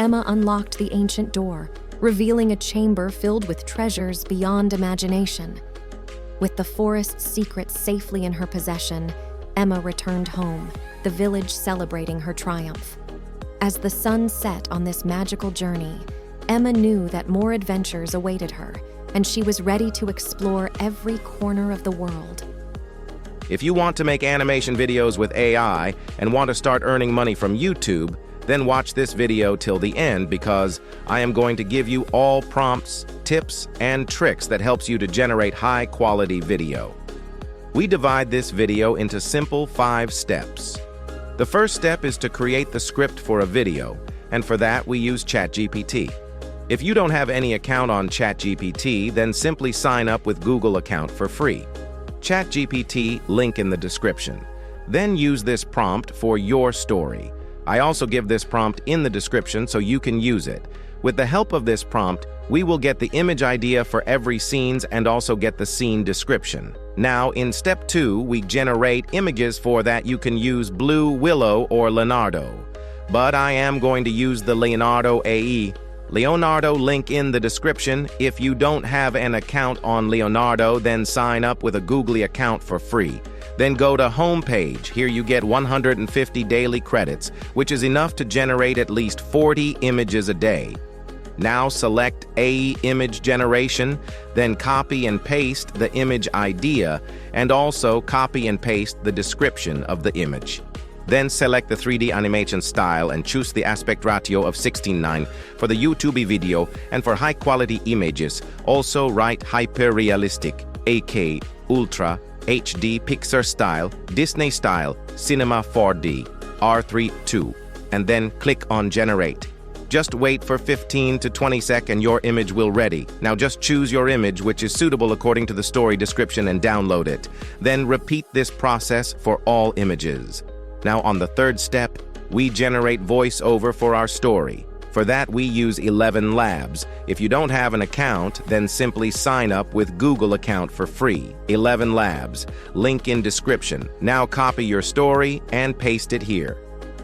Emma unlocked the ancient door, revealing a chamber filled with treasures beyond imagination. With the forest's secrets safely in her possession, Emma returned home, the village celebrating her triumph. As the sun set on this magical journey, Emma knew that more adventures awaited her, and she was ready to explore every corner of the world. If you want to make animation videos with AI and want to start earning money from YouTube, then watch this video till the end because I am going to give you all prompts, tips, and tricks that helps you to generate high-quality video. We divide this video into simple 5 steps. The first step is to create the script for a video, and for that we use Chatgpt. If you don't have any account on Chatgpt, then simply sign up with Google account for free. Chatgpt, link in the description. Then use this prompt for your story. I also give this prompt in the description so you can use it. With the help of this prompt, we will get the image idea for every scenes and also get the scene description. Now, in step 2, we generate images for that. You can use Blue, Willow, or Leonardo. But I am going to use the Leonardo AE. Leonardo, link in the description. If you don't have an account on Leonardo, then sign up with a Google account for free. Then go to homepage. Here you get 150 daily credits, which is enough to generate at least 40 images a day. Now select AE image generation, then copy and paste the image idea, and also copy and paste the description of the image. Then select the 3D animation style and choose the aspect ratio of 16:9 for the YouTube video, and for high-quality images, also write hyper-realistic, AK, Ultra, HD Pixar style, Disney style, Cinema 4D, R3.2, and then click on Generate. Just wait for 15 to 20 seconds, your image will ready. Now just choose your image which is suitable according to the story description and download it. Then repeat this process for all images. Now on the third step, we generate voiceover for our story. For that we use 11 Labs. If you don't have an account, then simply sign up with Google account for free. 11 Labs, link in description. Now copy your story and paste it here.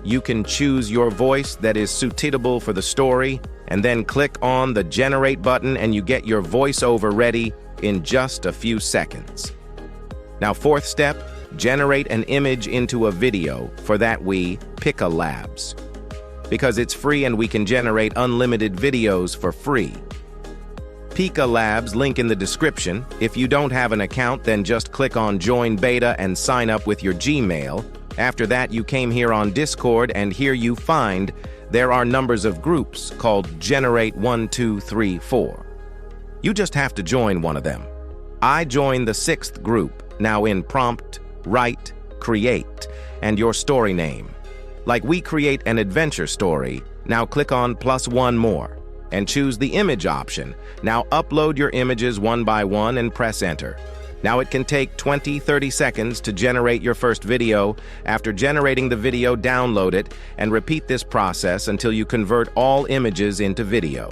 You can choose your voice that is suitable for the story, and then click on the Generate button and you get your voiceover ready in just a few seconds. Now fourth step, generate an image into a video. For that we PikaLabs. Because it's free and we can generate unlimited videos for free. PikaLabs, link in the description. If you don't have an account, then just click on Join Beta and sign up with your Gmail. After that, you came here on Discord, and here you find there are numbers of groups called Generate 1, 2, 3, 4. You just have to join one of them. I joined the 6th group. Now in prompt, write, create, and your story name. Like we create an adventure story, now click on +1 more and choose the image option. Now upload your images one by one and press enter. Now it can take 20-30 seconds to generate your first video. After generating the video, download it and repeat this process until you convert all images into video.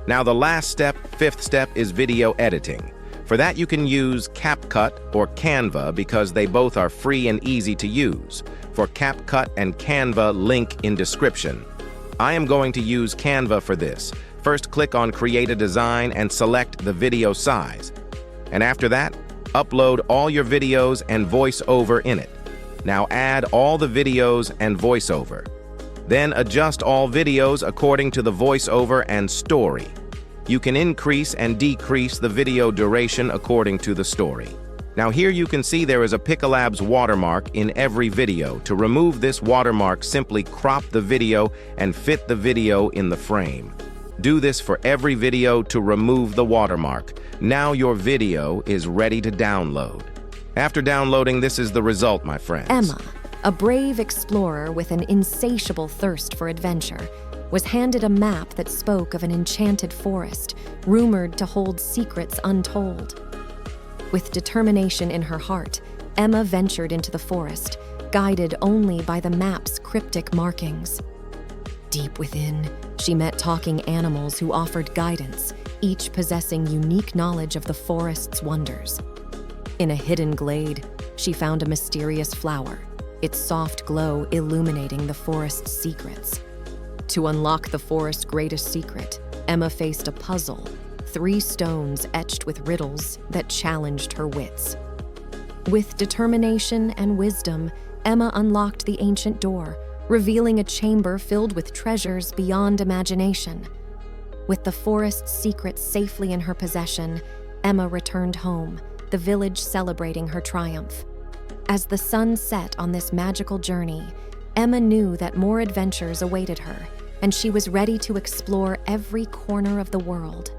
Now the last step, 5th step, is video editing. For that you can use CapCut or Canva because they both are free and easy to use. For CapCut and Canva, link in description. I am going to use Canva for this. First click on Create a Design and select the video size. And after that, upload all your videos and voiceover in it. Now add all the videos and voiceover. Then adjust all videos according to the voiceover and story. You can increase and decrease the video duration according to the story. Now here you can see there is a PikaLab's watermark in every video. To remove this watermark, simply crop the video and fit the video in the frame. Do this for every video to remove the watermark. Now your video is ready to download. After downloading, this is the result, my friends. Emma, a brave explorer with an insatiable thirst for adventure, was handed a map that spoke of an enchanted forest, rumored to hold secrets untold. With determination in her heart, Emma ventured into the forest, guided only by the map's cryptic markings. Deep within, she met talking animals who offered guidance, each possessing unique knowledge of the forest's wonders. In a hidden glade, she found a mysterious flower, its soft glow illuminating the forest's secrets. To unlock the forest's greatest secret, Emma faced a puzzle, 3 stones etched with riddles that challenged her wits. With determination and wisdom, Emma unlocked the ancient door, revealing a chamber filled with treasures beyond imagination. With the forest's secrets safely in her possession, Emma returned home, the village celebrating her triumph. As the sun set on this magical journey, Emma knew that more adventures awaited her, and she was ready to explore every corner of the world.